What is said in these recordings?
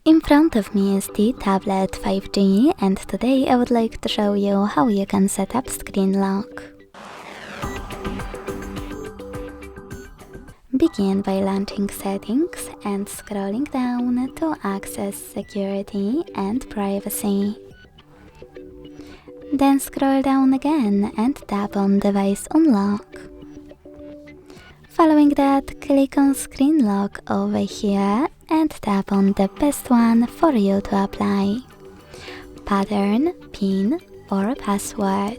In front of me is the tablet 5G, and today I would like to show you how you can set up screen lock. Begin by launching Settings and scrolling down to access Security and Privacy. Then scroll down again and tap on Device Unlock. Following that, click on Screen Lock over here and tap on the best one for you to apply: pattern, PIN or password.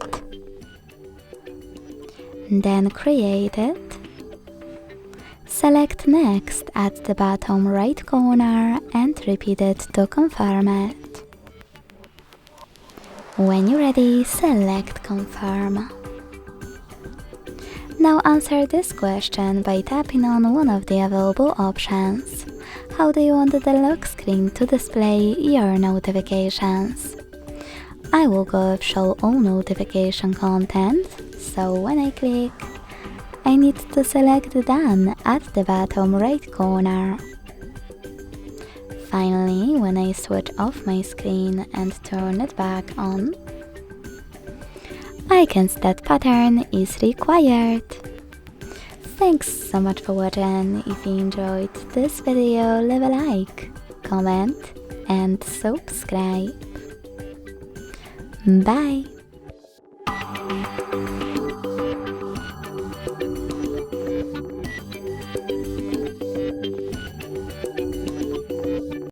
Then create it. Select Next at the bottom right corner and repeat it to confirm it. When you're ready, select Confirm. Now answer this question by tapping on one of the available options. How do you want the lock screen to display your notifications? I will go with Show All Notification Content, so when I click, I need to select Done at the bottom right corner. Finally, when I switch off my screen and turn it back on, I can see that pattern is required. Thanks so much for watching. If you enjoyed this video, leave a like, comment and subscribe. Bye!